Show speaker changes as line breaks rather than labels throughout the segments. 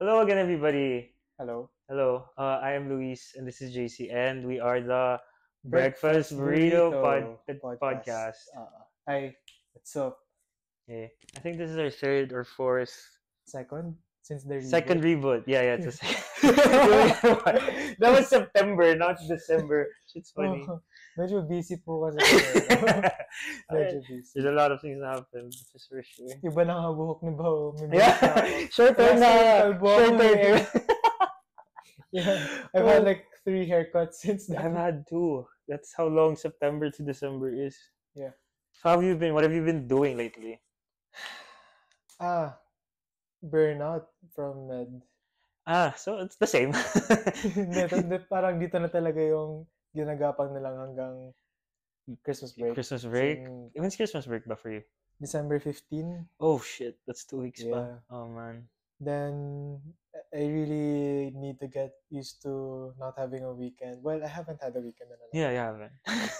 Hello again, everybody.
Hello.
Hello, I am Luis, and this is JC, and we are the Breakfast
Breakfast
Burrito
Burrito podcast.
Podcast.
Hi, what's up?
Yeah, I think this is our third or fourth
Second, since the
second
reboot.
reboot. Yeah, it's a second. That was September, not December. It's funny.
Oh, medyo busy po kasi kami. No?
Alright,
Medyo busy.
There's a lot of things that happen, just for sure.
Iba na nga buhok ni Bao. May
Yeah,
buhok na ako.
shorter
Last
na.
time, kalbo ako
Shorter.
eh. Yeah, I've had like 3 haircuts since
I've
then.
had two. That's how long September to December is.
Yeah.
So how have you been? What have you been doing lately?
Burnout from med.
So it's the same.
Parang dito na talaga yung ginagapang na lang hanggang Christmas break.
Christmas break?
Since
When's Christmas break ba for you?
December 15.
Oh shit, that's 2 weeks
Yeah.
pa. Oh man.
Then I really need to get used to not having a weekend. Well, I haven't had a weekend na lang.
Yeah, you haven't.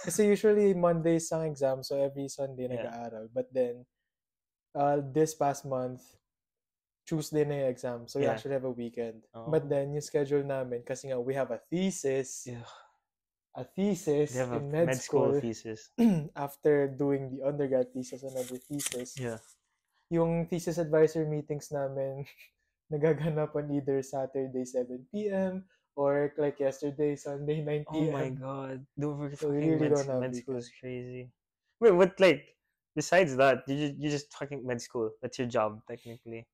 Kasi usually Mondays ang exam, so every Sunday
Yeah.
nag-aaral. But then, this past month, Tuesday na yung exam. So we
Yeah.
actually have a weekend.
Oh.
But then, yung schedule namin, kasi nga we have a thesis.
Yeah.
A thesis
They have a
in med school.
thesis.
After doing the undergrad thesis, another thesis.
Yeah.
Yung thesis advisor meetings namin, nagaganap on either Saturday 7 p.m. or like yesterday, Sunday 9
Oh
p.m.
my god. Don't forget
So we
fucking
really don't have
med school
weekends.
is crazy. Wait, what like besides that, you just fucking med school. That's your job technically.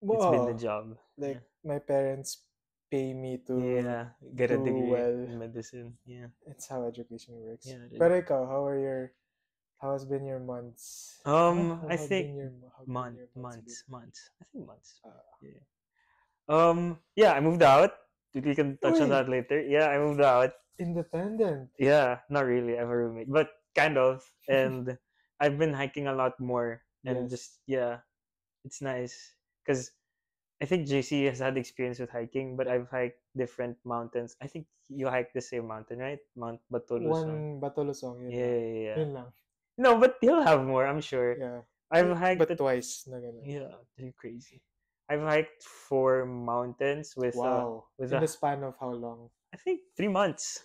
It's been the
Wow.
job.
Like, my parents pay me to
Yeah. Get a
do
degree
well.
in medicine. Yeah.
It's how education works.
Yeah, it is.
Pero ikaw, how has been your months?
I
have
think
been your
months.
been?
I think months.
Ah.
Yeah. Yeah, I moved out. We can touch on
Wait.
that later. Yeah, I moved out.
Independent.
Yeah, not really. I have a roommate, but kind of. And I've been hiking a lot more, and
Yes.
just yeah, it's nice because I think JC has had experience with hiking, but I've hiked different mountains. I think you hiked the same mountain, right? Mount Batolusong.
One Batolusong, yun
Yeah,
lang.
yeah, yeah.
Yun lang.
No, but he'll have more, I'm sure.
Yeah.
I've hiked
But twice na ganun.
Yeah, they're crazy. I've hiked 4 mountains with
Wow.
with
In
a,
the span of how long?
I think 3 months.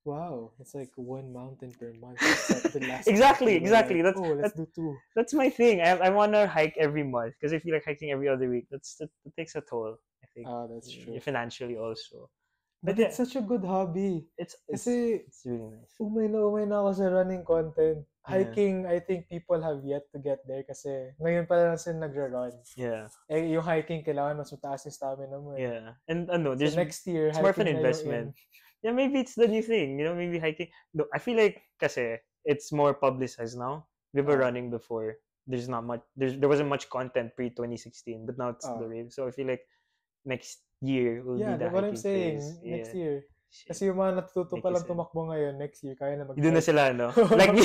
Wow. It's like one mountain per month. Except the last
Exactly,
month we were
exactly.
like,
That's
let's do 2.
that's my thing. I want to hike every month because I feel like hiking every other week. That takes a toll. I think.
That's true.
Financially also.
But
But
it's such a good hobby.
It's
Kasi
really nice.
umay na ako sa running content.
Yeah.
Hiking, I think people have yet to get there kasi ngayon pa lang sila nagra-run.
Yeah.
Yung hiking, kailangan mas mataas yung stamina mo.
Yeah. And
So next year,
it's more of an
hiking na yung
investment. Yeah, maybe it's the new thing. Maybe hiking. No, I feel like kasi it's more publicized now. We were running before. There's not much. There wasn't much content pre 2016, but now it's the rave. So I feel like next year will be the
what I'm
hiking
saying.
phase.
Next
Yeah.
year.
Shit.
Kasi yung mga natututo pa
Make
lang
sense.
tumakbo ngayon, next year, kaya na mag-hike.
Doon na sila, no? Like me.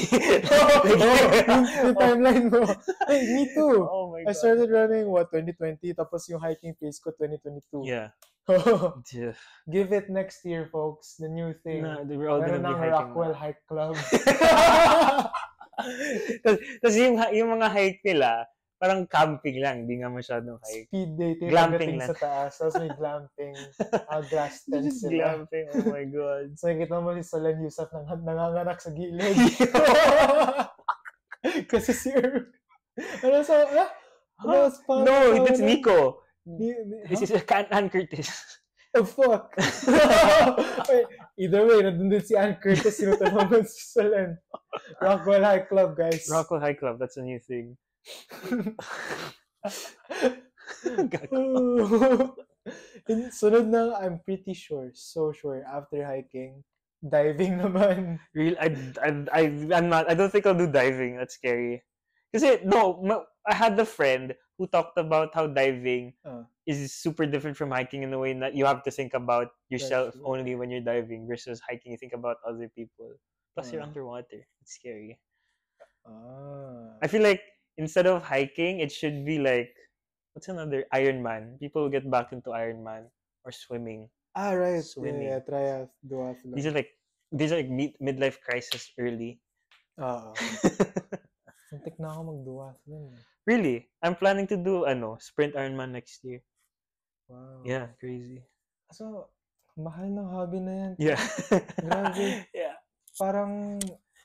yung timeline mo. Ay, me too.
Oh my
I
god.
started running, 2020, tapos yung hiking phase ko, 2022.
Yeah. Yeah.
Give it next year, folks. The new thing.
Nah, we're all gonna
Meron
be
ng
hiking
Rockwell
now.
Hike Club.
Tapos yung mga hike nila, parang camping lang, hindi nga masyadong hike.
Speed dating.
Glamping lang.
Sa taas. Tapos may glamping. Grass tent
Just
sila.
glamping, oh my god.
So, nakikita mo si Solen Yusuf nanganganak sa gilid. Kasi si Irv. Ano sa...
No, it's Nico.
Huh?
This is Ann Curtis.
Oh, fuck. Either way, nandun din si Ann Curtis, sinutulungan si Solen. Rockwell High Club, guys.
Rockwell High Club, that's a new thing.
Sunod na, I'm pretty sure, so sure, after hiking, diving naman.
Real, I'm not, I don't think I'll do diving. That's scary. Kasi, I had a friend who talked about how diving is super different from hiking in the way that you have to think about yourself only when you're diving versus hiking, you think about other people. Plus, you're underwater. It's scary. I feel like instead of hiking, it should be like, what's another? Ironman. People get back into Ironman or swimming.
Right.
Swimming.
Yeah, triathlon.
These are like midlife crisis early.
Muntik na ako magduathlon.
Really? I'm planning to do sprint Ironman next year.
Wow.
Yeah, crazy.
So, mahal ng hobby na yan.
Yeah.
Grabe.
Yeah.
Parang,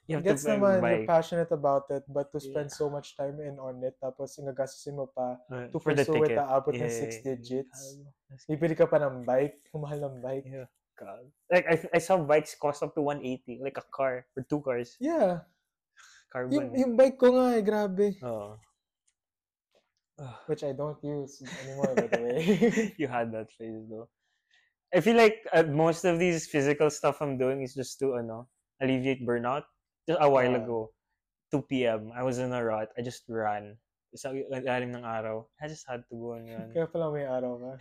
You have
gets
to
naman,
buy
you're passionate about it, but to spend
Yeah.
so much time on it, tapos ingagastusin mo pa, to
for the
pursue it,
ticket.
aabot ng
Yeah.
6 digits.
That's
Bibili ka pa ng bike, mahal ng bike.
Yeah. God. Like I saw bikes cost up to 180, like a car or 2 cars.
Yeah.
Carbon.
Yung bike ko nga grabe.
Oh.
Which I don't use anymore, by the way.
You had that phase though. I feel like most of these physical stuff I'm doing is just to alleviate burnout. Just a while ago, 2 p.m. I was in a rut. I just ran. Sa ilalim ng araw. I just had to go and run.
Kaya pala may araw ka.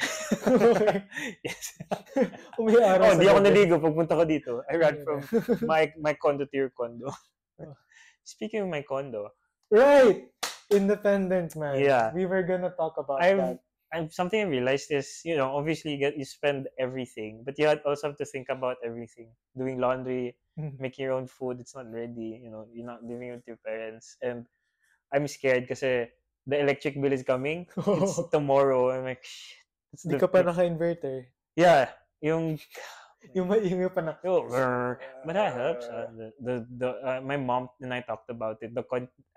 Yes.
May araw
Hindi ako naligo pagpunta ko dito. I ran from my condo to your condo. Speaking of my condo.
Right! Independent, man.
Yeah.
We were gonna talk about that.
Something I realized is, obviously you spend everything, but you also have to think about everything. Doing laundry, making your own food, it's not ready. You're not living with your parents. And I'm scared kasi the electric bill is coming. It's tomorrow. I'm like, shit.
Hindi ka pa naka-inverter.
Yeah. Yung
maingay pa na.
But that helps. My mom and I talked about it.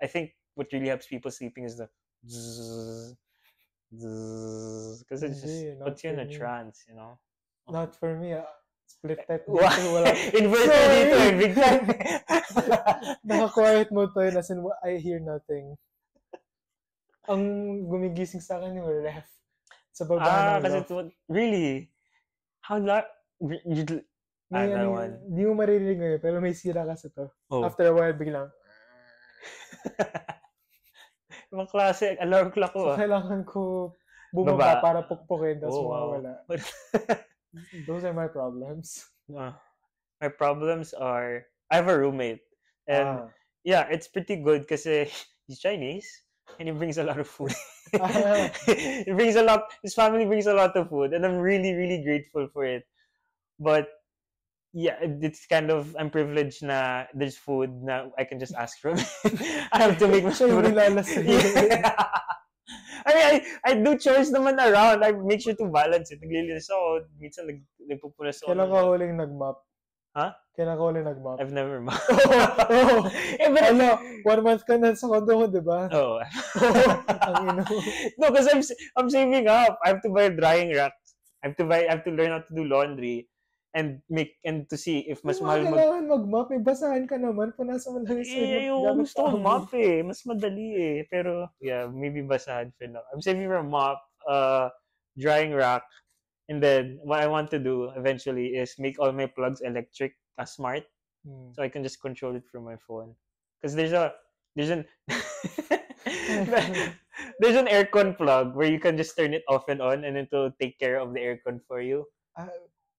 I think what really helps people sleeping is the because it just puts you in a trance,
Not for me. Split type
dito, wala. Inverter dito, big time.
Naka-quiet mode to yun, as in, I hear nothing. Ang gumigising sa akin yung ref. Sa baba ng
kasi really? How that?
Hindi mo maririnig ngayon, pero may sira kasi to. After a while, biglang.
Ibang klase, alarm clock ko.
So, kailangan ko bumaba para pukpukin, tapos mawawala. Those are my problems.
My problems are, I have a roommate. And yeah, it's pretty good kasi he's Chinese and he brings a lot of food. His family brings a lot of food and I'm really, really grateful for it. But yeah, it's kind of, I'm privileged na there's food na I can just ask from. I have to make my food. I mean, I do chores naman around. I make sure to balance it. Naglilinis ako. Minsan nagpupunas ako.
Kailan ka huling nag-map?
Huh?
Kailan ka huling nag-map?
I've never mapped.
Ano, 1 month ka na sa condo mo, di ba?
Oh. No, because I'm saving up. I have to buy drying racks. I have to learn how to do laundry. And to see if mas mahal
kailangan mag-map, may basahan ka naman, punasan mo lang yung
gusto kong map mas madali pero yeah, maybe basahan for now. I'm saving for a map, drying rack, and then what I want to do eventually is make all my plugs electric, smart, so I can just control it from my phone. Because there's an there's an aircon plug where you can just turn it off and on, and then to take care of the aircon for you.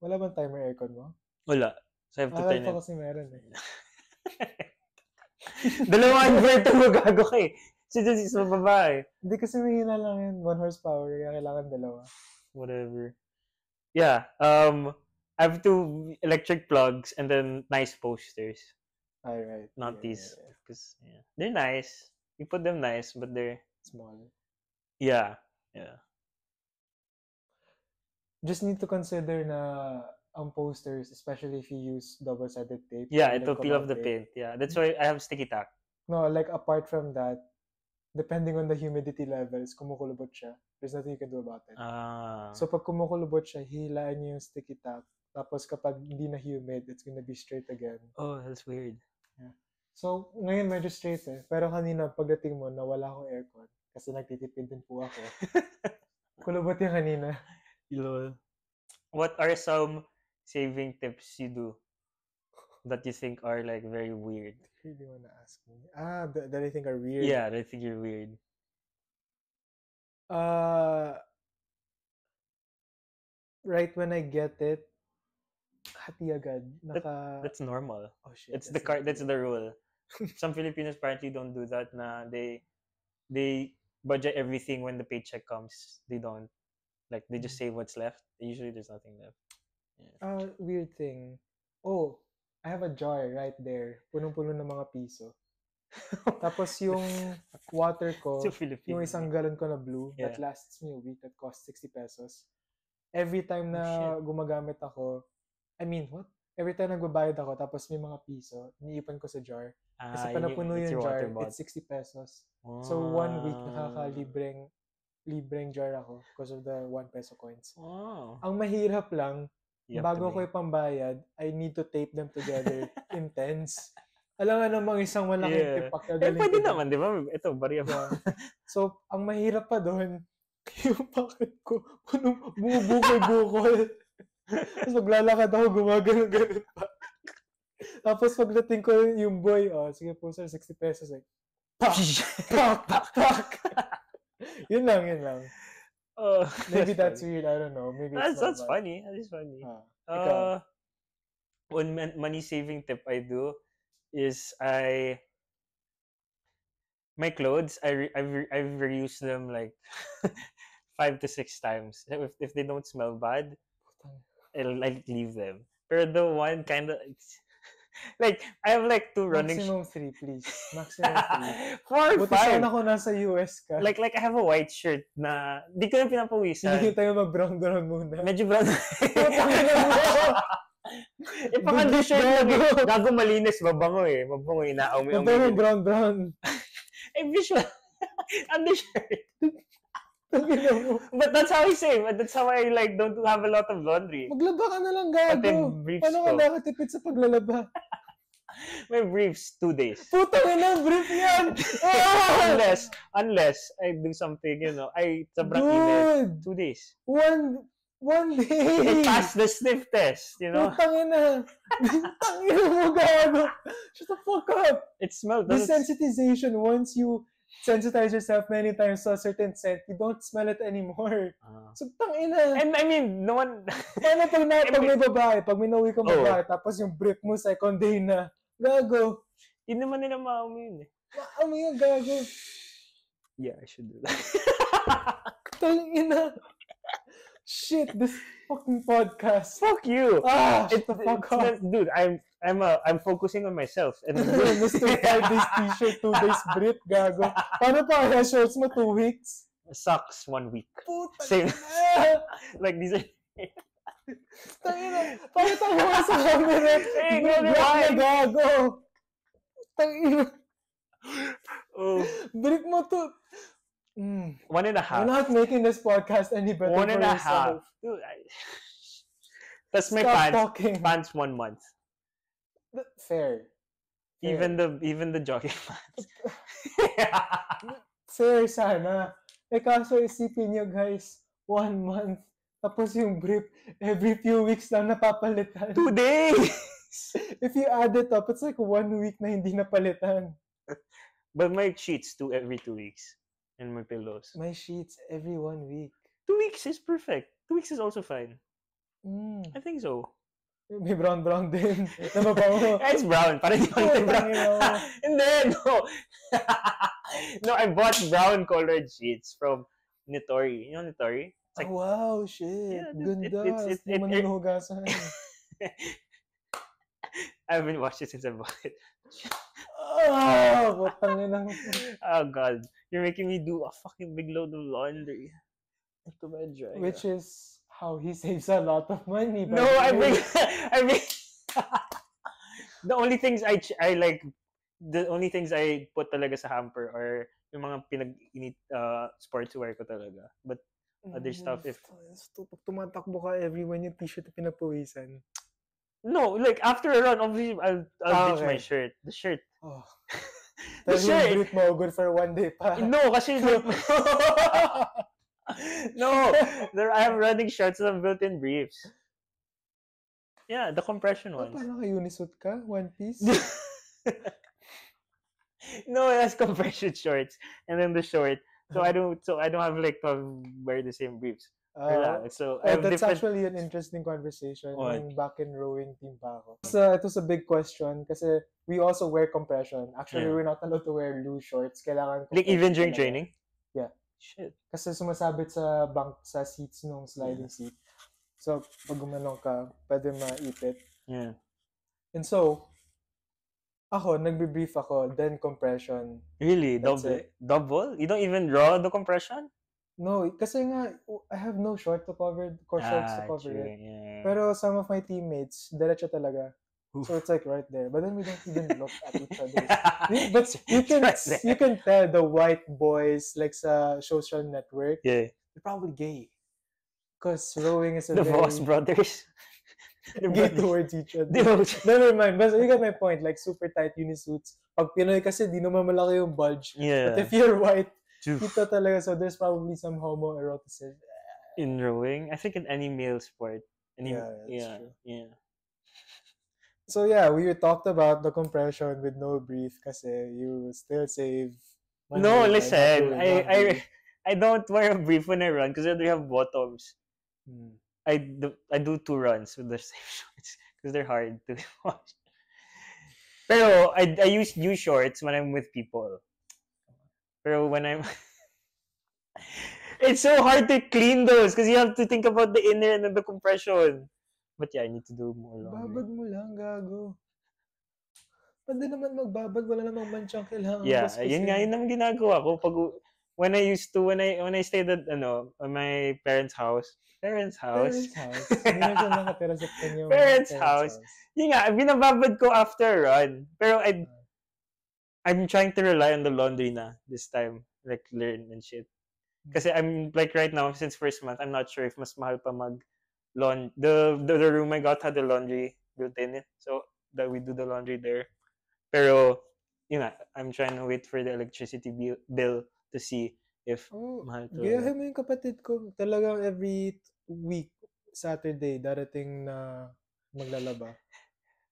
Wala bang timer aircon mo?
Wala. So I have to turn it.
Kasi meron eh.
Dalawang inverter mo gago ka eh. Sa baba eh.
Hindi kasi mahina lang yun. 1 horsepower. Kaya kailangan dalawa.
Whatever. Yeah. I have 2 electric plugs and then nice posters.
Right.
Not these. Because they're nice. You put them nice, but they're
small.
Yeah.
Just need to consider na ang posters, especially if you use double-sided tape.
Yeah, it'll peel off the paint. Yeah, that's why I have sticky tack.
No, like apart from that, depending on the humidity levels, kumukulubot siya. There's nothing you can do about it. So pag kumukulubot siya, hihilain niyo yung sticky tack. Tapos kapag hindi na humid, it's gonna be straight again.
Oh, that's weird.
Yeah. So ngayon medyo straight eh. Pero kanina pagdating mo, nawala akong aircon. Kasi nagtitipid din po ako. Kulubot yung kanina.
What are some saving tips you do that you think are like very weird?
You really want to ask me? That I think are weird.
Yeah, I think you're weird.
Right when I get it, hati agad.
That's normal.
Oh shit.
That's the rule. Some Filipinos apparently don't do that. They budget everything when the paycheck comes. They don't. Like, they just save what's left. Usually, there's nothing left.
Yeah. Weird thing. Oh, I have a jar right there. Punong-puno ng mga piso. Tapos yung water ko, yung isang galon ko na blue, that lasts me a week, that costs 60 pesos. every time na gumagamit ako, I mean, what? Every time nagbabayad ako, tapos may mga piso, iniipan ko sa jar. Kasi pa napuno yung jar, it's 60 pesos. So, 1 week libreng jar ako because of the 1 peso coins. Ang mahirap lang, bago ko ipambayad, I need to tape them together in tens. Alam nga namang isang malaking tipak na galing.
Pwede naman, di ba? Ito, bariya pa.
So, ang mahirap pa doon, yung packet ko, bumubukol-bukol. Tapos maglalakad ako, gumagano-ganon pa. Tapos pagdating ko yung boy, sige po sir, 60 pesos. Like, pak. Yun lang. Maybe that's weird, I don't know. Maybe
that's funny. That is funny. One money saving tip I do is my clothes, I've reused them like 5 to 6 times. If they don't smell bad, I'll like leave them. But the one kind of like I have like 2 running.
Maximum 3, please. Maximum 3.
4 or 5.
Buti sana ako nasa US ka.
Like I have a white shirt na di ko na pinapawisan.
Hindi tayo mag-brown muna.
Medyo brown. Ipaka-shirt lang eh. Gago malinis, mabango eh. Mabango, inaamoy.
Mabango brown.
Visual. Undershirt. But that's how I save. That's how I like don't have a lot of laundry.
Maglaba ka na lang, gago. Paano ka nakatipid sa paglalaba?
My briefs, 2 days.
Putang ina, brief yan!
Unless I do something, sobrang init. 2 days.
One day!
It passed the sniff test,
Putang ina! Tangina mo, gago! Shut the fuck up!
It smelled.
Desensitization, once you sensitize yourself many times to a certain scent, you don't smell it anymore. So, tangina.
And I mean, no one...
Paano pag may babae, pag may nauwi kang babae, tapos yung brief mo second day na, gago.
Hindi naman nila maamoy yun eh.
Maamoy yun, gago.
Yeah, I should do that.
Tangina. Shit, this fucking podcast.
Fuck you.
Shut the fuck up.
Dude, I'm focusing on myself. And
Mr. 5 days t-shirt, 2 days brief, gago. Paano pa kaya shorts mo 2 weeks?
Socks 1 week.
Puta.
Same. Like these are...
Tangina. Pakita mo nga sa camera. Gago. Tangina. Brief mo to.
1.5.
We're not making this podcast any better.
1.5. Dude, that's my pants 1 month.
Fair.
Even the jogging pants.
Fair sana. Kaso isipin nyo guys, 1 month. Tapos yung brief, every few weeks lang napapalitan.
2 days!
If you add it up, it's like 1 week na hindi napalitan.
But my sheets every 2 weeks. And my pillows.
My sheets every 1 week.
2 weeks is perfect. 2 weeks is also fine. I think so.
May brown din.
It's brown. Parang hindi brown. Hindi, no. No, I bought brown colored sheets from Nitori. You know Nitori?
Like, wow, shit. Yeah, ganda. It's manunugasan.
I haven't washed it since I bought it.
Oh
God, you're making me do a fucking big load of laundry to my dryer.
Which is how he saves a lot of money.
No, I mean, the only things the only things I put talaga sa hamper are yung mga pinag-init sportswear ko talaga. But other stuff, if
tumatakbo ka everyone yung t-shirt na pinapawisan.
No, like after a run, obviously I'll ditch my shirt. The shirt.
Oh. The shirt mo good for 1 day pa.
No, kasi no, I have running shorts and built-in briefs. Yeah, the compression ones.
Paano ka unisuit ka? One piece?
No, that's compression shorts, and then the short. So I don't have like to wear the same briefs. So
that's actually an interesting conversation. Yung back in rowing team pa ako. So ito sa big question kasi we also wear compression. Actually, we're not allowed to wear loose shorts. Kailangan
like even during training?
Yeah.
Shit.
Kasi sumasabit sa seats nung sliding seat. So pag gumanong ka, pwede maipit.
Yeah.
And so ako, nagbe-brief ako, then compression.
Really? Double? You don't even draw the compression?
No, kasi nga, I have no shorts to cover it.
Yeah.
Pero some of my teammates, diretso talaga. Oof. So it's like right there. But then we don't even look at each other. But you can tell the white boys like sa social network.
Yeah.
They're probably gay. Because rowing is
the Voss brothers.
Gay towards each other. Never mind. But you get my point. Like super tight unisuits. Pag Pinoy kasi di naman malaki yung bulge.
Yeah.
But if you're white, kita talaga. So there's probably some homoeroticism.
In rowing? I think in any male sport.
True.
Yeah.
So yeah, we talked about the compression with no brief kasi you still save money.
No, listen. I don't wear a brief when I run because I don't have bottoms. I do 2 runs with the same shorts because they're hard to wash. Pero I use new shorts when I'm with people. Pero when I'm it's so hard to clean those because you have to think about the inner and the compression. But yeah, I need to do more laundry.
Babad mo lang, gago. Pwede naman magbabad, wala namang manchang kailangan.
Yeah, yun naman ginagawa ko pag when I stayed at my parents' house. Hindi na
siya nakatira sa kanyang
parents' house. Yun nga, binababad ko after run. Pero I'm trying to rely on the laundry na this time, like learn and shit. Kasi I'm like right now since first month, I'm not sure if mas mahal pa the room I got had the laundry built in it, so that we do the laundry there. Pero I'm trying to wait for the electricity bill to see if mahal to.
Gayahin mo yung kapatid ko. Talagang every week Saturday darating na maglalaba.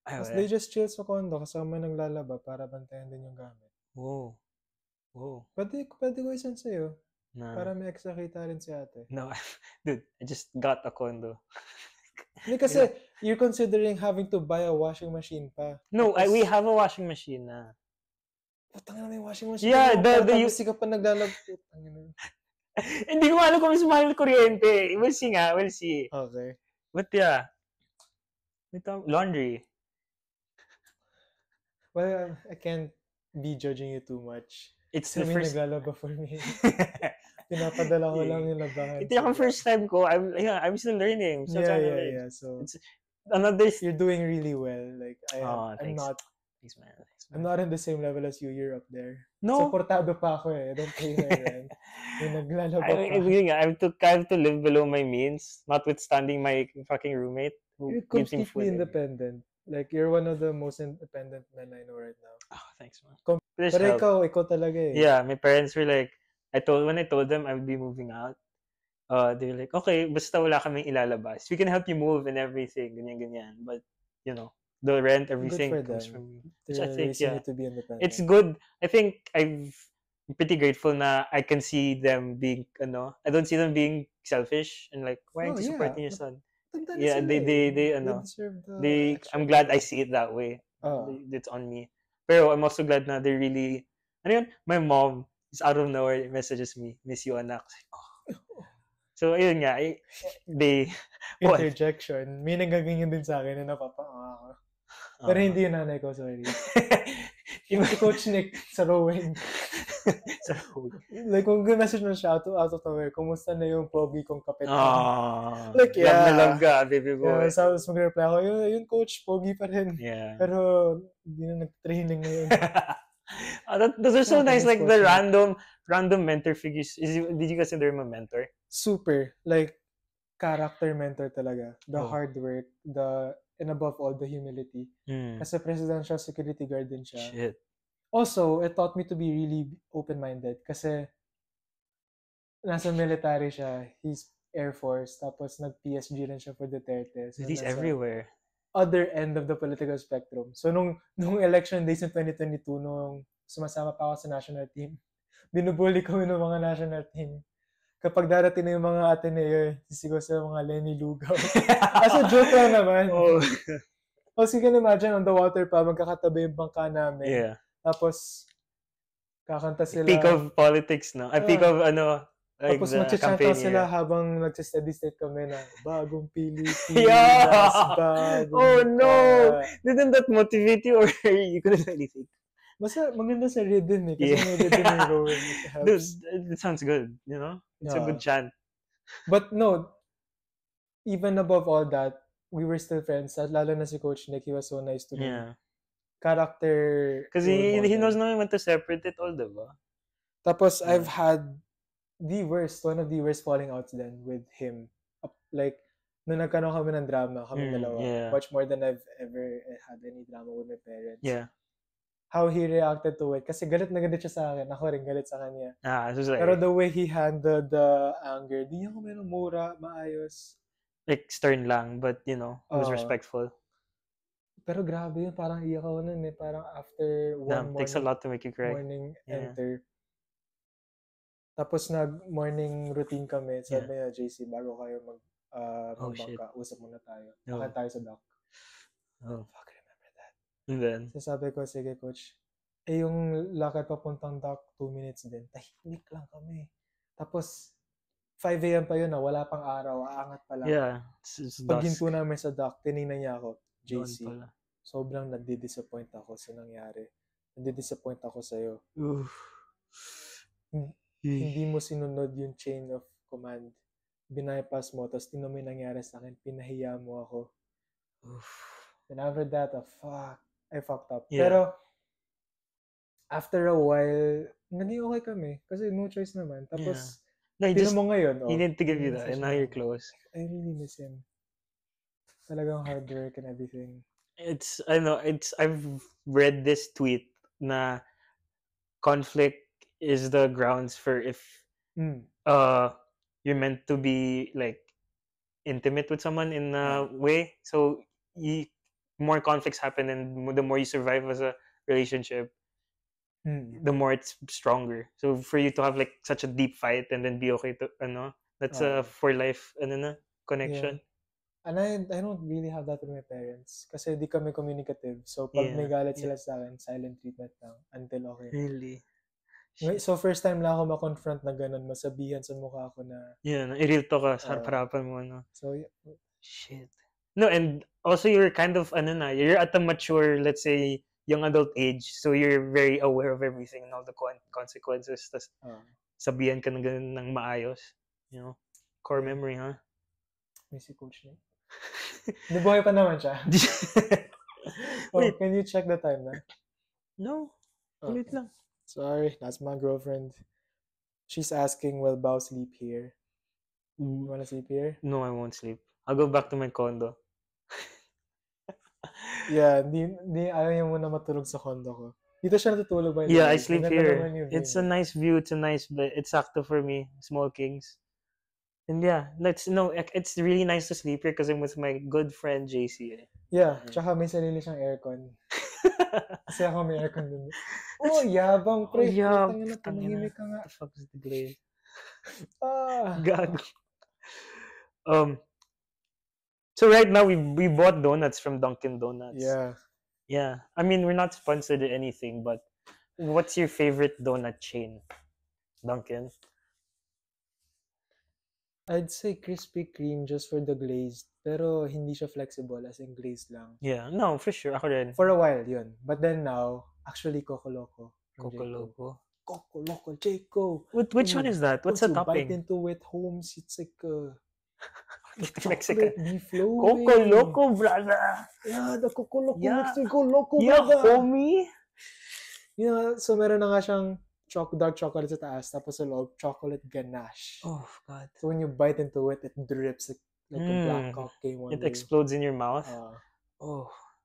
Tapos they just chill sa condo kasama naglalaba para bantayan din yung gamit.
Oh.
Pwede ko isan sa'yo. No. Para may extra kita rin si ate.
No, dude, I just got a condo.
Hindi kasi you're considering having to buy a washing machine pa.
No, we have a washing machine na.
Putang na may washing machine.
Yeah,
tapos ka pa naglalab.
Hindi ko alam kung mas mahal kuryente. We'll see.
Okay.
But yeah. Laundry.
Well, I can't be judging you too much.
It's the first
naglalaba for me. Pinapadala ko lang yung labahan.
Ito yung first time ko. I'm still learning. So
yeah. So
it's another.
You're doing really well. Like I'm not.
Thanks, man.
I'm not in the same level as you. You're up there.
No.
Supportado pa ako eh. I don't pay my rent. Yung naglalaba pa.
I have to live below my means, notwithstanding my fucking roommate who
gives me food. You're completely independent. Like you're one of the most independent men I know right now.
Oh, thanks, man.
Pero ikaw talaga eh.
Yeah, my parents were like, when I told them I would be moving out, they were like, okay, basta wala kaming ilalabas. We can help you move and everything, ganyan. But, the rent, everything comes from me.
Which I think, to be independent.
It's good. I think I'm pretty grateful na I can see them being, I don't see them being selfish and like, why aren't you supporting your son? Yeah, I'm glad I see it that way. It's on me. Pero I'm also glad na they really, my mom is out of nowhere, messages me, miss you, anak. So, ayun nga,
interjection. May nagaganyan din sa akin na napapanga ako. Pero hindi yung nanay ko, sorry. Yung si Coach Nick sa rowing. Like, kung message mo siya out of nowhere, kumusta na yung pogi kong kapit?
Like, yeah. Love ka, baby boy.
Yeah, tapos mag-reply ako, yun coach, pogi pa rin.
Yeah.
Pero, hindi na nag-training ngayon.
Those are so nice, like the random mentor figures. Did you consider him a mentor?
Super. Like, character mentor talaga. The hard work, and above all, the humility. Kasi presidential security guard din siya.
Shit.
Also, it taught me to be really open-minded kasi nasa military siya. He's Air Force, tapos nag-PSG rin siya for Duterte.
So he's everywhere.
Other end of the political spectrum. So, nung election days in 2022, nung sumasama pa ako sa national team, binubuli kami ng mga national team. Kapag darating na yung mga Ateneo, sisigaw sa mga Lenny Lugaw. As a joke lang naman. So, you can imagine, on the water pa, magkakatabi yung bangka namin.
Yeah.
Tapos, kakanta sila.
Peak of politics, no? Peak of, like
tapos magchachanta sila habang nagsisteady state kami na bagong Pilipinas, bagong
Oh no! Didn't that motivate you or you couldn't anything?
Basta maganda sa rhythm eh. Kasi may rhythm yung rowing.
Dude, it sounds good, It's a good chant.
But no, even above all that, we were still friends. Lalo na si Coach Nick, he was so nice to me. Character.
Because he knows naman when to separate it all, diba?
Tapos I've had one of the worst falling outs then with him. Like, nung nagkaroon kami ng drama, kami dalawa. Much more than I've ever had any drama with my parents.
Yeah.
How he reacted to it. Kasi galit na galit siya sa akin. Ako rin galit sa kanya.
So like,
pero the way he handled the anger, di niya ako mura, maayos.
Like, stern lang, but, it was respectful.
Pero grabe yun, parang iyak ako nun eh. Parang after one morning.
Takes a lot to make you cry.
Morning enter. Tapos nag-morning routine kami. Sabi niya, JC, bago kayo magbangka, usap muna tayo. Bakit tayo sa dock? Fuck, remember that.
And then?
So sabi ko, sige coach. Yung lakad papuntang dock, 2 minutes din. Tahimik lang kami. Tapos, 5 a.m. pa yun wala pang araw, aangat pa lang.
Yeah, it's
Pagginto namin sa dock, tinignan niya ako, JC, sobrang nadi-disappoint ako sa nangyari. Nadi-disappoint ako sa'yo. Hindi mo sinunod yung chain of command. Binaypass mo, tapos tingnan mo yung nangyari sa akin, pinahiya mo ako. And after that, I fucked up. Pero, after a while, naging okay kami. Kasi no choice naman. Tapos, tingnan mo ngayon.
He need to give you that, and now you're close.
I really miss him. Talagang hard work and everything.
I've read this tweet na conflict is the grounds for if you're meant to be like intimate with someone in a way. So more conflicts happen, and the more you survive as a relationship, the more it's stronger. So for you to have like such a deep fight and then be okay to that's a for life connection.
Yeah. And I don't really have that with my parents kasi di kami communicative. So pag may galit sila sa akin, silent treatment lang until okay.
Really?
So first time lang ako ma-confront na ganun, masabihan sa mukha ko na
i-real talk ka sa harapan mo
So
shit. No, and also you're kind of you're at a mature, let's say, young adult age, so you're very aware of everything and all the consequences. Tas sabihan ka ng ganun ng maayos, core memory,
May si coach niya. Nabuhay pa naman siya. Wait, can you check the time na?
No. Wait lang.
Sorry, that's my girlfriend. She's asking, will Bao sleep here? You wanna sleep here?
No, I won't sleep. I'll go back to my condo.
Yeah, ayaw niya muna matulog sa condo ko. Dito siya natutulog ba?
Yeah, I sleep here. It's a nice view. It's a nice bed. It's sakto for me. Small kings. And it's really nice to sleep here because I'm with my good friend JC.
Yeah, tsaka may sarili siyang aircon. Kasi ako may aircon din. Yabang pre. Tumahimik ka nga.
What the fuck is the glare?
Gago.
So right now we bought donuts from Dunkin' Donuts.
Yeah.
I mean, we're not sponsored or anything, but what's your favorite donut chain? Dunkin'?
I'd say Krispy Kreme just for the glazed. Pero hindi siya flexible as in glazed lang.
Yeah, no, for sure. Ako rin.
For a while, yun. But then now, actually Coco Loco.
Coco Loco,
Jayco.
Which one is that? What's the topping?
Bite into it, Holmes. It's like
Mexican.
Coco
Loco, brother.
Yeah, the Coco Loco Mexico Loco, brother.
Yeah, homie.
Yeah, so meron na nga siyang dark chocolate sa taas, tapos sa loob, chocolate ganache.
Oh, God.
So when you bite into it, it drips like a black coffee.
It explodes in your mouth?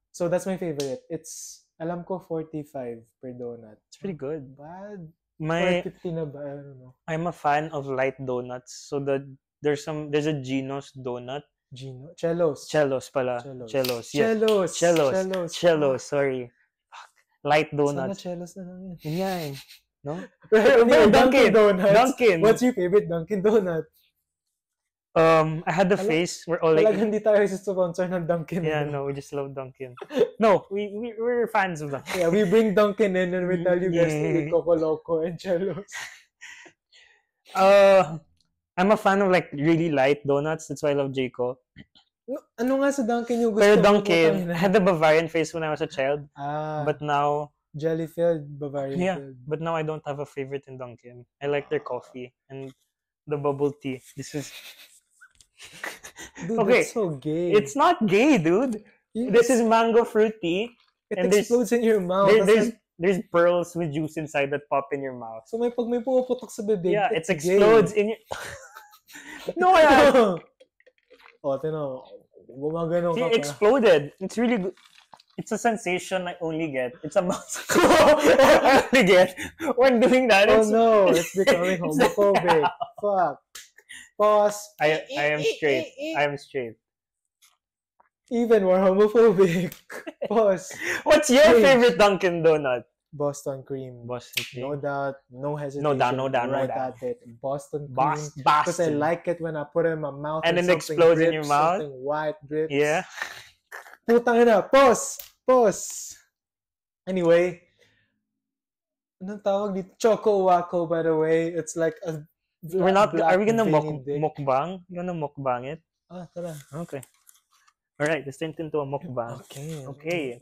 So that's my favorite. It's, alam ko, 45 per donut.
It's pretty good.
Bad. 50 na ba? I don't know.
I'm a fan of light donuts. So there's a Geno's donut.
Cellos
pala.
Cellos.
Cellos. Sorry. Fuck. Light donuts.
Sana Cellos na lang yun.
Yeah. No?
Dunkin' Donuts.
Dunkin'.
What's your favorite Dunkin' Donut?
I had the face where all like
hindi tayo sponsor ng Dunkin'.
Yeah, no, we just love Dunkin'. No, we're fans of Dunkin'.
Yeah, we bring Dunkin' in and we tell you guys to eat Coco Loco and Cellos.
I'm a fan of like really light donuts. That's why I love Jayco.
Ano nga sa Dunkin' yung gusto
Pero Dunkin', I had the Bavarian face when I was a child. But now
Jelly-filled, Bavarian filled.
But now I don't have a favorite in Dunkin'. I like their coffee. And the bubble tea. This is
Dude,
okay.
That's so gay.
It's not gay, dude. This is mango fruit tea.
It
and
explodes in your mouth.
There's pearls with juice inside that pop in your mouth.
So pag may puputok sa bibig,
yeah, it explodes in your. No,
oh, tino. Gumagano ka
pa. It exploded. It's really good. It's a sensation I only get. It's a mouse. I only get when doing that.
Oh no, it's becoming homophobic. Fuck. Pause.
I am straight. I am straight.
Even more homophobic. Pause.
What's your favorite Dunkin' Donut?
Boston cream.
Boston cream.
No doubt. No hesitation.
No doubt.
Right at it. Boston cream. Because I like it when I put it in my mouth
and it explodes in your mouth.
Something white drips.
Yeah.
Putang ina. Pause. Anyway. Anong tawag dito? Choco Waco, by the way. It's like a
Are we gonna mukbang? You gonna mukbang it?
Tara.
Okay. All right, let's turn into a mukbang. Okay.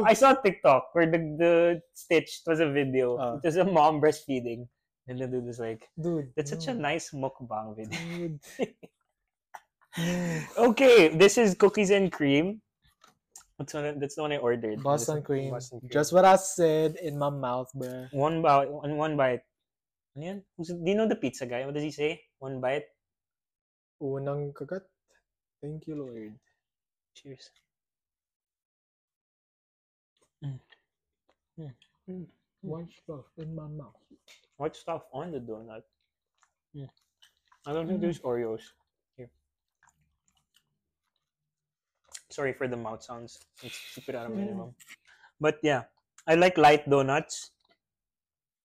I saw TikTok where the Stitch was a video. It was a mom breastfeeding, and the dude was like,
"Dude,
that's such a nice mukbang video." Okay, this is cookies and cream. That's the one I ordered.
Boston cream. Just what I said in my mouth, bro.
One bite. Ano yan? Do you know the pizza guy? What does he say? One bite?
Unang kagat. Thank you, Lord.
Cheers.
White stuff in my mouth.
White stuff on the donut. I don't think there's Oreos. Here. Sorry for the mouth sounds. Let's keep it at a minimum. But yeah, I like light donuts.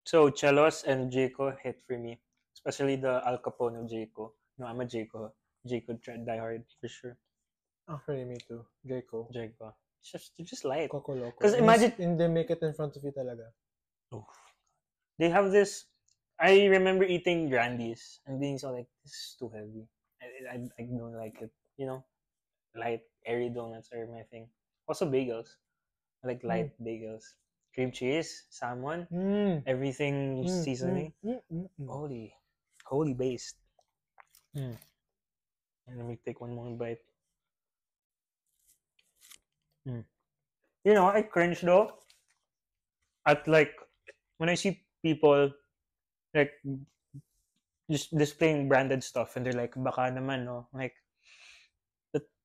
So Chelos and Jayco hit for me. Especially the Al Capone of Jayco. No, I'm a Jayco diehard for sure.
For me too. Jayco.
It's just light.
Coco Loco.
Because imagine...
And they make it in front of you talaga.
Oh. They have this... I remember eating Grandies and being so like, this is too heavy. I don't like it. You know? Light, airy donuts are my thing. Also bagels. I like light bagels. Cream cheese, salmon, everything seasoning. Holy based. And let me take one more bite. You know, I cringe though at like when I see people like just displaying branded stuff and they're like, baka naman, no? Like,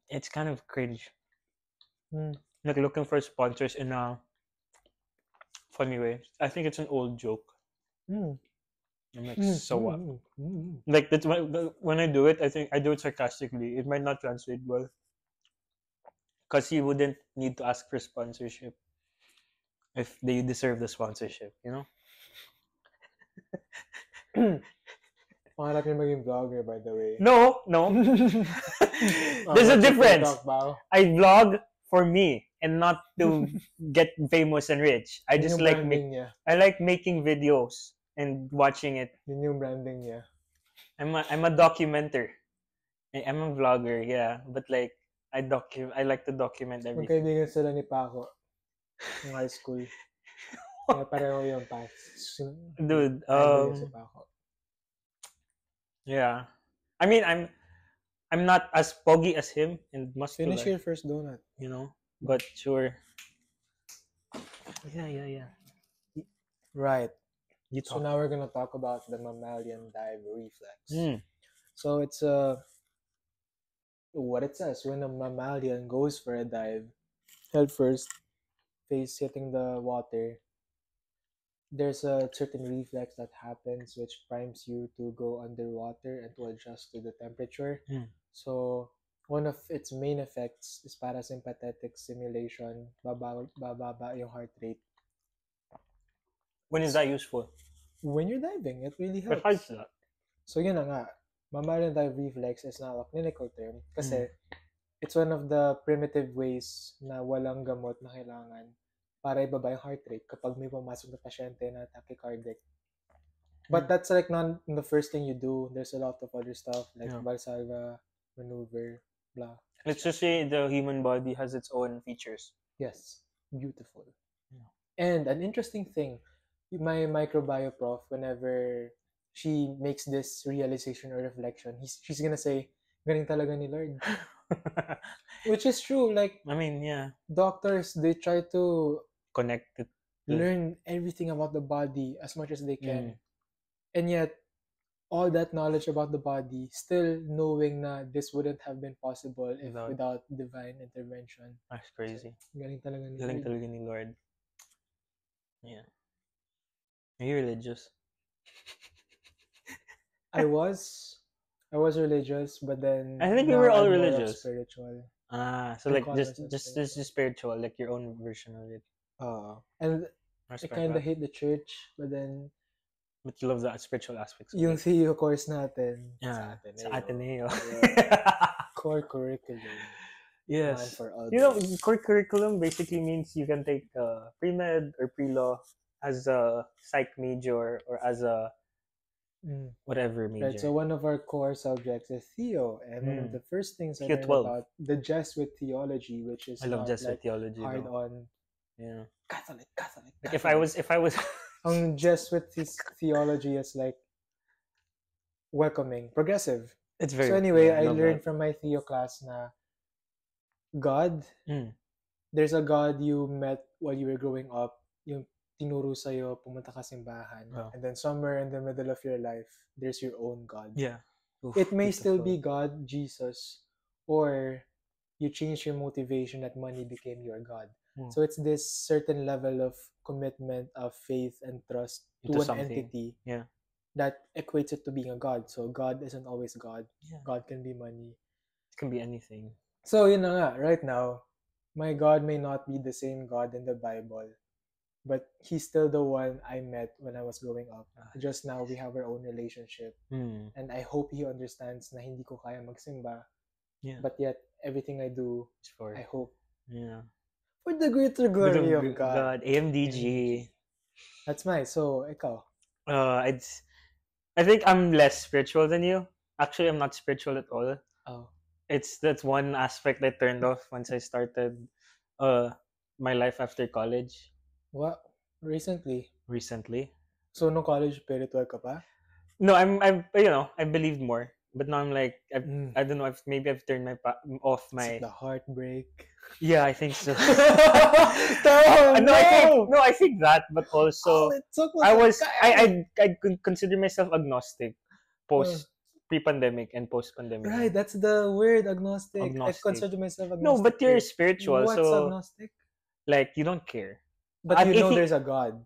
it's kind of cringe. Like looking for sponsors in a funny way. I think it's an old joke. I'm like, so what? Like that's when I do it, I think I do it sarcastically. It might not translate well. Because you wouldn't need to ask for sponsorship if they deserve the sponsorship, you know?
Pangarap niya maging vlogger, by the way.
No. There's a difference. I vlog for me and not to get famous and rich. I just like I like making videos and watching it.
Yun yung branding niya.
I'm a documenter. I'm a vlogger, yeah. But like I like to document everything.
Magkaibigan sila ni Paco ng high school. Kaya pareho yung paths.
Dude,
si Paco.
Yeah. I mean, I'm not as poggy as him and muscular.
Finish your first donut.
You know? But sure. Yeah.
Right. So now we're gonna talk about the mammalian dive reflex. So it's what it says when a mammalian goes for a dive, head first, face hitting the water, there's a certain reflex that happens which primes you to go underwater and to adjust to the temperature. So one of its main effects is parasympathetic stimulation, bababa yung heart rate.
When is that useful?
When you're diving, it really helps.
Besides that.
So yun na nga. Mammalian dive reflex is now a clinical term kasi it's one of the primitive ways na walang gamot na kailangan para ibaba yung heart rate kapag may pumasok na pasyente na tachycardic. But that's like not the first thing you do. There's a lot of other stuff like Valsalva maneuver, blah.
Let's just say the human body has its own features.
Yes. Beautiful. And an interesting thing, my microbio prof, whenever she makes this realization or reflection, she's gonna say, galing talaga ni Lord. Which is true. Like,
I mean, yeah.
Doctors, they try to
connect it.
Learn everything about the body as much as they can. And yet, all that knowledge about the body, still knowing na this wouldn't have been possible without divine intervention.
That's crazy.
So, galing talaga ni
Galing
Lord.
talaga ni Lord. Yeah. Are you religious?
I was religious, but then
I think we were all
I'm
religious.
More of spiritual.
So like just spiritual, like your own version of it.
And I kind of hate the church, but
you love the spiritual aspects of
yung CEO course natin.
Yeah, sa Ateneo.
Core curriculum.
Yes. You know, core curriculum basically means you can take pre-med or pre-law as a psych major or as a whatever major.
Right, so one of our core subjects is Theo, and one of the first things I learned about the Jesuit theology, which is
I love Jesuit theology,
hard on
Catholic. Like if I was
Jesuit theology is like welcoming, progressive.
It's very.
So anyway, I learned from my Theo class na God, there's a God you met while you were growing up, yung tinuro sa'yo, pumunta ka simbahan. And then somewhere in the middle of your life, there's your own God.
Yeah.
Oof, it may still be God, Jesus, or you change your motivation that money became your God. So it's this certain level of commitment, of faith and trust to an entity that equates it to being a God. So God isn't always God. God can be money.
It can be anything.
So yun na nga, right now, my God may not be the same God in the Bible, but he's still the one I met when I was growing up. Just now, we have our own relationship. And I hope he understands na hindi ko kaya magsimba. But yet, everything I do, I hope. For the greater glory of God.
AMDG.
That's nice. So, ikaw?
I think I'm less spiritual than you. Actually, I'm not spiritual at all. That's one aspect that turned off once I started my life after college.
What? Recently? So, no college spiritual ka pa?
No, I believed more. But now I'm like, I don't know, maybe I've turned off my...
Is it the heartbreak?
Yeah, I think so.
No,
I think that, but also I consider myself agnostic pre-pandemic and post-pandemic.
Right, that's the word, agnostic. I consider myself agnostic.
No, but you're spiritual.
What's agnostic?
Like, you don't care.
But you know there's a God.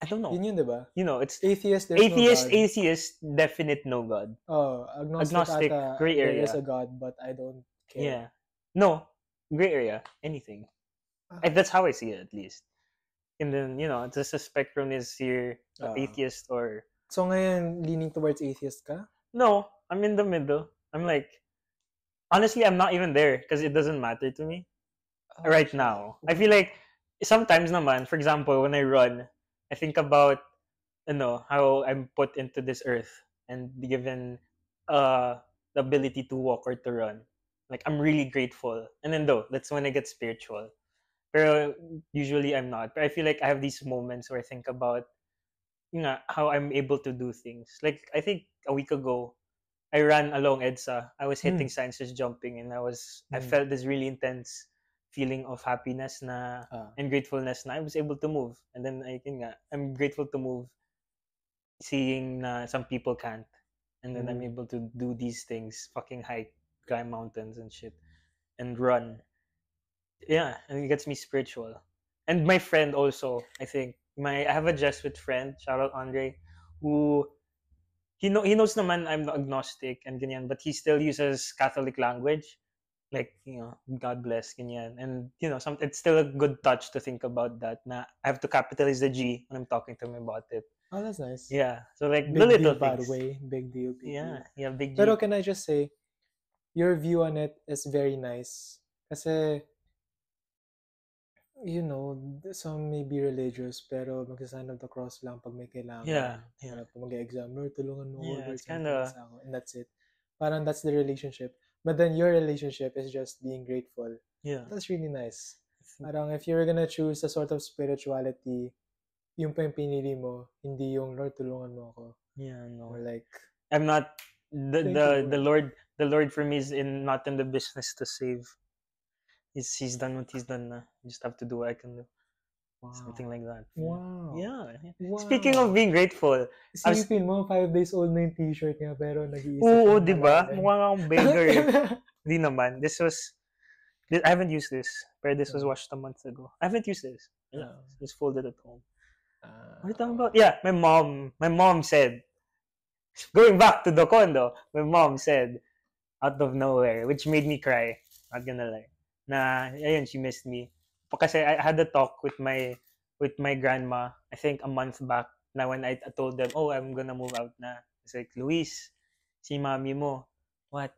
I don't know.
Yun diba?
You know, it's
atheist, no God.
Atheist, definite no God.
Oh, agnostic
gray area.
There is a God, but I don't care.
Yeah. No, gray area, anything. That's how I see it, at least. And then, just a spectrum is here, atheist or...
So ngayon, leaning towards atheist ka?
No, I'm in the middle. I'm like, honestly, I'm not even there because it doesn't matter to me right now. I feel like sometimes naman, for example, when I run, I think about, how I'm put into this earth and given the ability to walk or to run. Like, I'm really grateful. And then that's when I get spiritual. Pero usually I'm not. But I feel like I have these moments where I think about, how I'm able to do things. Like, I think a week ago, I ran along EDSA. I was hitting signs, just jumping, and I felt this really intense feeling of happiness and gratefulness na I was able to move. And then I'm grateful to move, seeing some people can't. And then I'm able to do these things, fucking hike, climb mountains and shit, and run. Yeah, and it gets me spiritual. And my friend also, I think, I have a Jesuit friend, shout out Andre, who he knows naman I'm agnostic and ganyan, but he still uses Catholic language. Like, God bless, ganyan. And, it's still a good touch to think about that. Na I have to capitalize the G when I'm talking to him about it.
Oh, that's nice.
Yeah. So, like,
big
the little
deal, by
things.
the way. Big deal.
Yeah, big
deal. Pero
G.
can I just say, your view on it is very nice. Kasi, some may be religious, pero magsasign of the cross lang pag may kailangan.
Yeah.
Pag mag-exam, Lord, tulungan mo.
Yeah,
Lord,
it's kinda...
And that's it. Parang that's the relationship. But then your relationship is just being grateful.
Yeah.
That's really nice. Parang if you were gonna choose a sort of spirituality yung pa yung pinili mo, hindi yung Lord, tulungan mo ako.
Yeah, no.
Or like,
I'm not the Lord for me is not in the business to save. He's done what he's done na. You just have to do what I can do. Wow. Something like that.
Wow.
Yeah.
Wow.
Speaking of being grateful.
Isipin mo, 5 days old na yung t-shirt niya, pero nag-iisip.
Oo, di ba? Mukha kang beggar. Hindi naman. I haven't used this. Pero this was washed a month ago. I haven't used this. It's folded at home. What are you talking about? Yeah, my mom said, going back to the condo, my mom said, out of nowhere, which made me cry. Not gonna lie. Na, ayun, she missed me. Kasi I had a talk with my grandma, I think a month back, na when I told them, oh, I'm gonna move out na. It's like, Luis, si mami mo. What?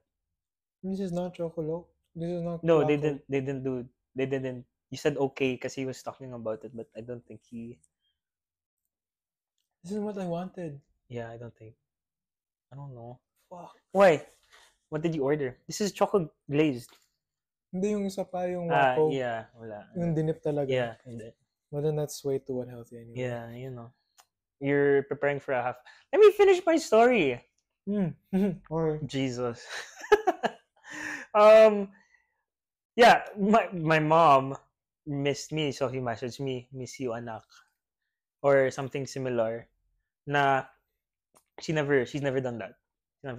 This is not Chocolate. This is not
No, they didn't. He said okay because he was talking about it, but I don't think he...
This is what I wanted.
Yeah, I don't think. I don't know.
Fuck.
Why? What did you order? This is chocolate glazed.
Hindi, yung isa pa, yung wapo.
Yeah, wala.
Yung dinip talaga.
Yeah, hindi.
Well, then that's way too unhealthy anyway.
Yeah, you know. You're preparing for a half. Let me finish my story.
Or
Jesus. Yeah, my mom missed me, so he messaged me, miss you, anak. Or something similar. Na she's never done that. She's never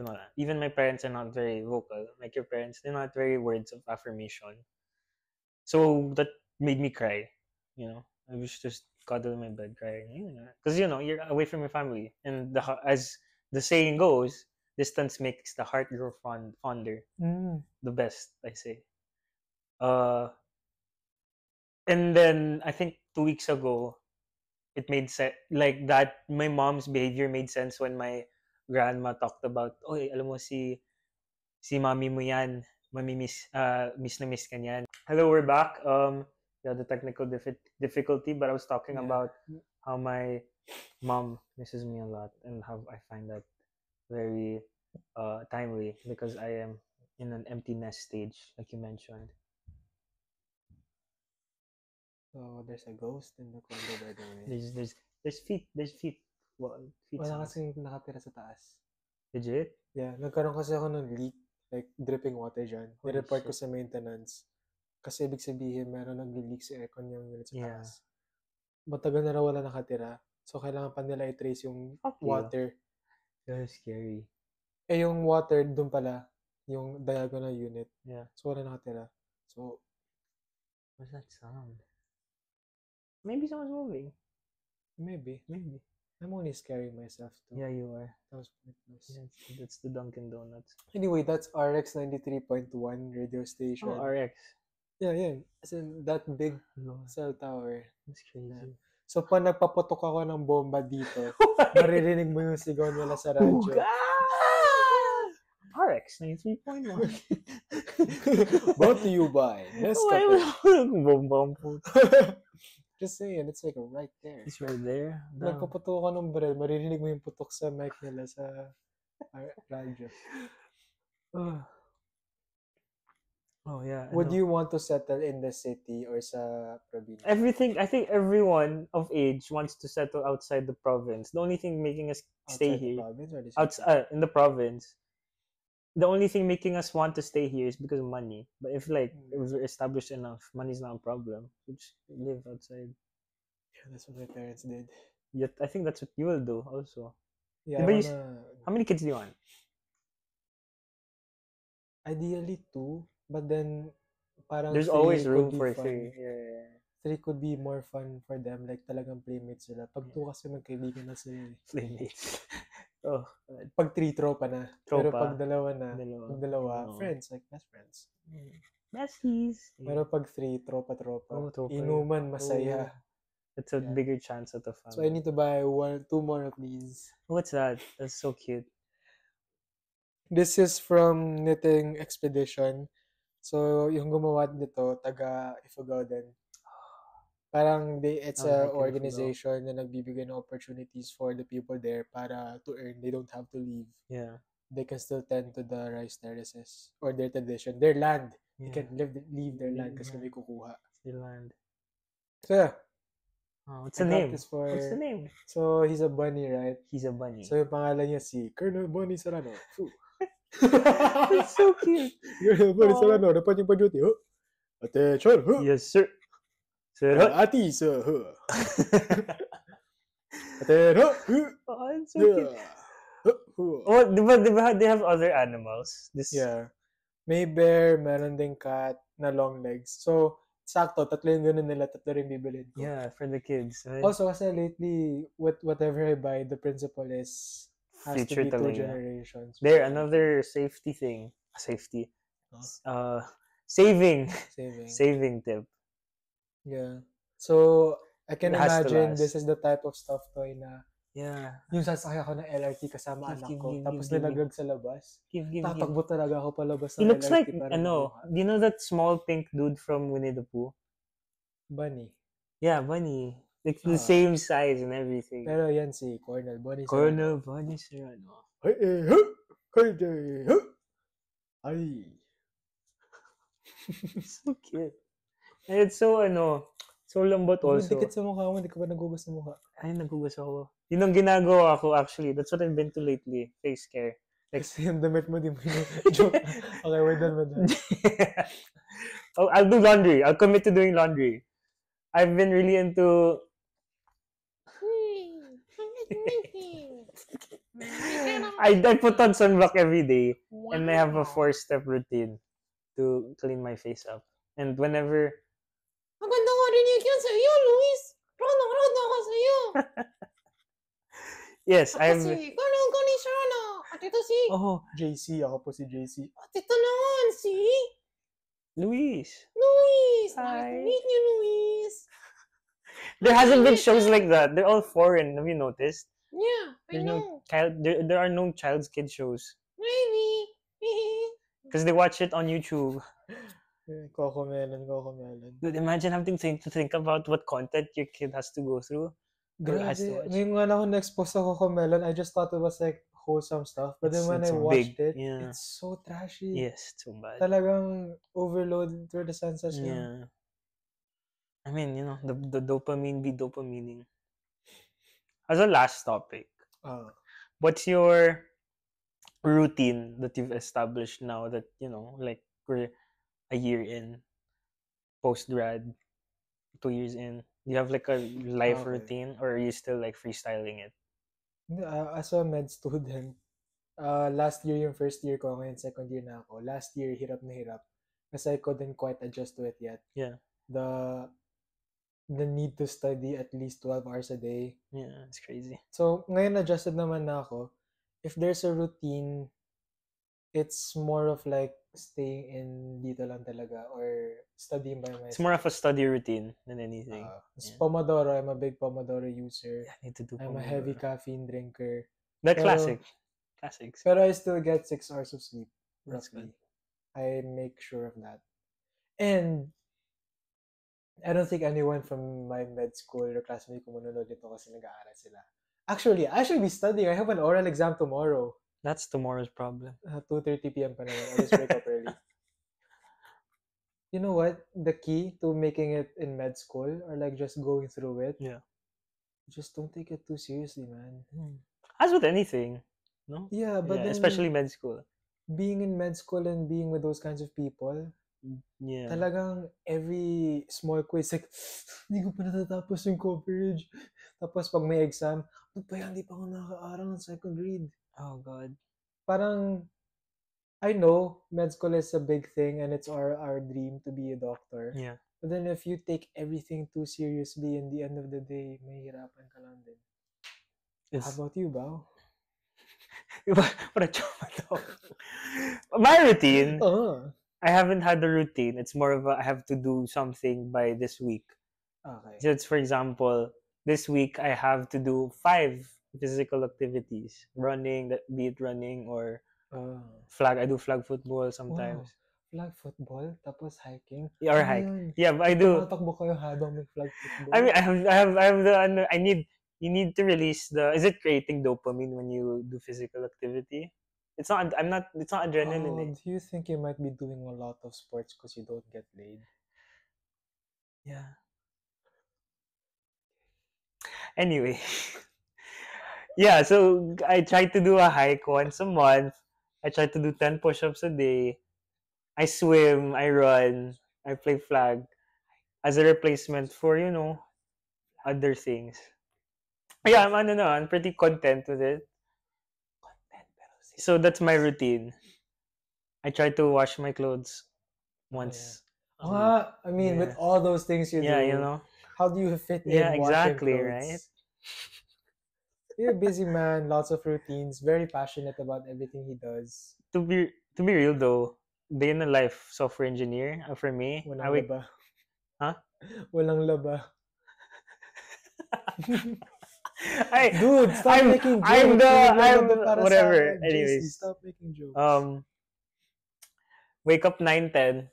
done that. Even my parents are not very vocal. Like your parents, they're not very words of affirmation. So that made me cry. You know, I was just cuddle in my bed crying. Because you're away from your family, and as the saying goes, distance makes the heart grow fonder. The best, I say. And then I think 2 weeks ago, it made sense. Like that, my mom's behavior made sense when my grandma talked about, oy, alam mo si mami mo yan, miss na miss ka niyan. Hello, we're back. Yeah, the technical difficulty, but I was talking about how my mom misses me a lot and how I find that very timely because I am in an empty nest stage, like you mentioned.
So there's a ghost in the condo, by the way.
There's feet. Well, feet.
Wala kasi nakatira sa taas.
Legit?
Yeah, nagkaroon kasi ako ng leak, like dripping water dyan. I-report ko sa maintenance. Kasi ibig sabihin, meron nag-leak sa aircon yung unit sa taas. Matagal na raw wala nakatira. So, kailangan pa nila i-trace yung water.
That's scary.
Yung water, dun pala, yung diagonal unit.
Yeah.
So, wala nakatira. So,
what's that sound? Maybe someone's moving.
Maybe. I'm only scaring myself too.
Yeah, you are.
That was pointless.
Yeah, that's the Dunkin' Donuts.
Anyway, that's RX 93.1 radio station.
Oh, RX.
Yeah. As in, that big cell tower.
That's crazy. Yeah.
So, pag nagpaputok ako ng bomba dito, maririnig mo yung sigaw nila sa radyo.
RX 93.1.
Brought to you by Nescafe. Just saying, it's like right there.
It's right there.
Nagpaputok ako ng bread, maririnig mo yung putok sa mic nila sa radyo.
Oh yeah.
Would you want to settle in the city or sa province?
Everything. I think everyone of age wants to settle outside the province. The only thing making us stay here, outside in the province, the only thing making us want to stay here is because of money. But if it was established enough, money's not a problem. We just live outside.
Yeah, that's what my parents did.
Yeah, I think that's what you will do also.
Yeah.
How many kids do you want?
Ideally 2, but then parang
there's always room for 3. Yeah.
3 could be more fun for them, like talagang playmates sila. Pag 2 kasi magkaibigan na sila.
Playmates.
Pag 3, tropa na. Pero pag dalawa, friends, like best friends.
Besties.
Pero pag 3, tropa. Inuman, masaya.
It's a bigger chance at the family.
So I need to buy 2 more of these.
What's that? That's so cute.
This is from Knitting Expedition. So, yung gumawa nito, taga Ifugao din. Parang it's a organization na nagbibigay ng opportunities for the people there para to earn. They don't have to leave.
Yeah.
They can still tend to the rice terraces or their tradition, their land. Yeah. They can leave their land kasi may kukuha.
Their land.
So, yeah.
What's the name?
What's the name? So, he's a bunny, right?
He's a bunny.
So, yung pangalan niya si Colonel Bonnie Serrano.
That's so cute.
Colonel Bonnie Serrano, dapat yung pa-duty. Attention.
Yes, sir. Sir.
Ati, sir. Attention.
Oh, it's so cute. Oh, diba they have other animals?
Yeah. May bear, meron ding cat na long legs. So, sakto, tatlo yung ganun nila, tatlo rin bibilin ko.
Yeah, for the kids. Right?
Also, kasi lately, whatever I buy, the principle is has future to be 2 generations.
There, another safety thing. Safety. Saving tip.
Yeah. So, I can imagine this is the type of stuffed toy na yung sasakay ako ng LRT kasama anak ko, tapos nilaglag sa labas. Tatakbo talaga ako palabas ng LRT.
He looks like, do you know that small pink dude from Winnie the Pooh?
Bunny.
Yeah, Bunny. Like the same size and everything.
Pero yan si Colonel Bonnie Serrano.
Colonel Bonnie Serrano.
Ay.
So cute. And it's so, so lambot also.
Dikit sa mukha mo, hindi ka ba nagugas sa mukha?
Ay, nagugas ako. Yun ang ginagawa ko actually. That's what I've been to lately. Face care.
Like, kasi yung damit mo, di mo joke. Okay, we're done with that.
Oh, I'll do laundry. I'll commit to doing laundry. I've been really into... I put on sunblock every day. Wow. And I have a 4-step routine to clean my face up. And whenever...
Ang ganda ko rinig yan sa iyo, Luis. Round ako sa iyo.
Yes,
Ako si Colonel Bonnie Serrano. At ito si...
JC. Ako po si JC.
At ito naman si...
Luis.
Nice to meet you, Luis.
There hasn't been shows like that. They're all foreign. Have you noticed?
Yeah, I know.
There are no child's kid shows.
Maybe.
Because they watch it on YouTube.
Cocomelon.
Dude, imagine having to think about what content your kid has to go through.
Grabe. Ngayon nga ako na-expose sa Cocomelon, I just thought it was like wholesome stuff. But then when I watched it, it's so trashy.
Yes, it's so bad.
Talagang overload through the senses.
Yeah. I mean, the dopamine be dopamining. As a last topic, what's your routine that you've established now that, like we're a year in, post-grad, 2 years in? Do you have like a life routine, or are you still like freestyling it?
As a med student, last year yung first year ko, ngayon second year na ako. Last year, hirap na hirap. Kasi I couldn't quite adjust to it yet.
Yeah.
The need to study at least 12 hours a day.
Yeah, it's crazy.
So, ngayon adjusted naman na ako. If there's a routine, it's more of like staying in dito lang talaga or studying by myself.
It's more of a study routine than anything.
Pomodoro, I'm a big Pomodoro user.
Yeah, I need to do
I'm a heavy caffeine drinker.
Classics.
Pero I still get 6 hours of sleep, roughly.
That's good.
I make sure of that. And I don't think anyone from my med school or classmate ko manonood nito kasi nag-aaral sila. Actually, I should be studying. I have an oral exam tomorrow.
That's tomorrow's problem.
2:30 p.m. pa naman. I just wake up early. You know what? The key to making it in med school or like just going through it.
Yeah.
Just don't take it too seriously, man.
As with anything, no?
Yeah, but then,
especially med school.
Being in med school and being with those kinds of people, talagang every small quiz, like, hindi ko pa natatapos yung coverage. Tapos pag may exam, hindi pa ako nakaka-aral ng second grade.
Oh, God.
Parang, I know med school is a big thing and it's our dream to be a doctor.
Yeah.
But then if you take everything too seriously, in the end of the day, mahihirapan ka lang din. How about you, Bao?
What a trauma though. My routine, I haven't had a routine. It's more of I have to do something by this week.
Okay.
So it's, for example, this week I have to do 5 physical activities. Running, be it running or flag. I do flag football sometimes.
Flag football? Tapos hiking?
Or hike. Yeah, but I do.
Tumatakbo kayo habang may flag football?
I mean, I have the, you need to release is it creating dopamine when you do physical activity? It's not adrenaline.
Do you think you might be doing a lot of sports because you don't get laid?
Yeah. Anyway. Yeah, so I try to do a hike once a month. I try to do 10 push-ups a day. I swim, I run, I play flag as a replacement for, other things. Yeah, I'm pretty content with it. So that's my routine. I try to wash my clothes once.
I mean, with all those things you do, how do you fit in washing clothes? Right? You're a busy man, lots of routines, very passionate about everything he does.
To be real though, day in the life software engineer for me.
Walang laba.
Huh?
Walang laba.
Dude, stop making jokes. I'm whatever. Anyways,
stop making jokes.
Wake up 9-10.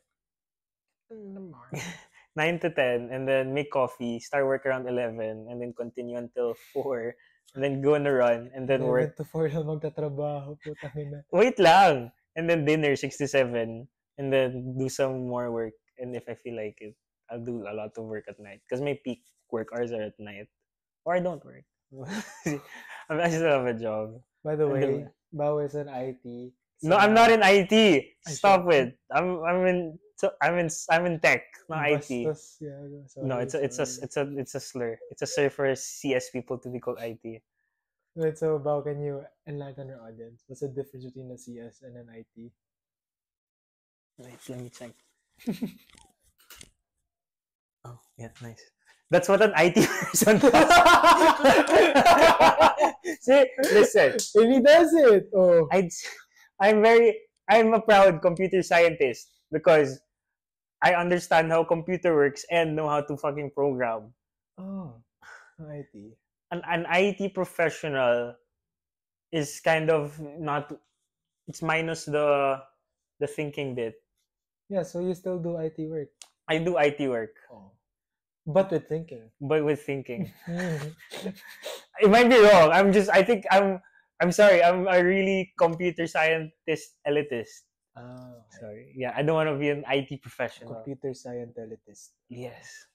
9 to 10, and then make coffee, start work around 11, and then continue until 4, and then go on a run, and then work.
11 to 4 lang magtatrabaho.
Wait lang! And then dinner, 6 to 7, and then do some more work. And if I feel like it, I'll do a lot of work at night. Because my peak work hours are at night. Or I don't work. I still have a job.
By the way, Bao is in IT.
No, I'm not in IT. Stop it. I'm in tech, not IT. No, it's a slur. It's a slur for CS people to be called IT.
Wait, so Bao, can you enlighten our audience? What's the difference between a CS and an IT?
Wait, let me check. Oh, yeah, nice. That's what an IT person does. See, listen.
If he does it,
I'm a proud computer scientist because I understand how computer works and know how to fucking program.
Oh, IT.
An IT professional is kind of not. It's minus the thinking bit.
Yeah, so you still do IT work.
I do IT work.
Oh. But with thinking.
It might be wrong. I'm sorry. I'm a really computer scientist elitist.
Oh.
Sorry. Yeah, I don't want to be an IT professional.
Computer science elitist.
Yes.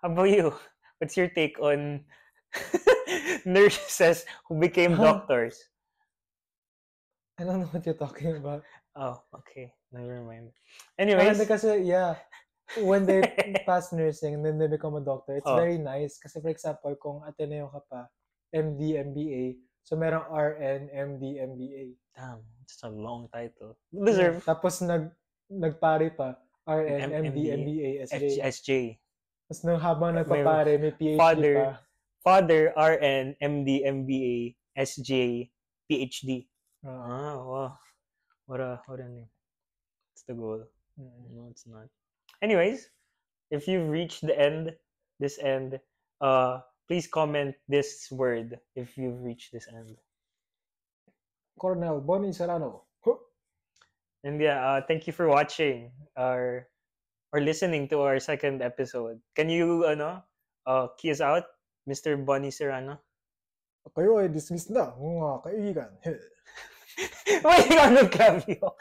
How about you? What's your take on nurses who became doctors?
I don't know what you're talking about.
Oh, okay. Never mind. Anyways.
Kasi, yeah. When they pass nursing and then they become a doctor, it's very nice. Kasi for example, kung Ateneo ka pa, MD, MBA, so merong RN, MD, MBA.
Damn, it's a long title.
Deserve. Yeah, tapos nagpare pa, RN, MD, MBA,
SJ.
Tapos habang nagpapare, may PhD pa.
Father, RN, MD, MBA, SJ, PhD. Wow. What a name. It's the goal. No, it's not. Anyways, if you've reached this end, please comment this word if you've reached this end.
Colonel Bonnie Serrano.
And yeah, thank you for watching or listening to our second episode. Can you key us out, Mr. Bonnie Serrano?
Kayo ay dismiss na, mga kaibigan.
Wait, ano, Clavio?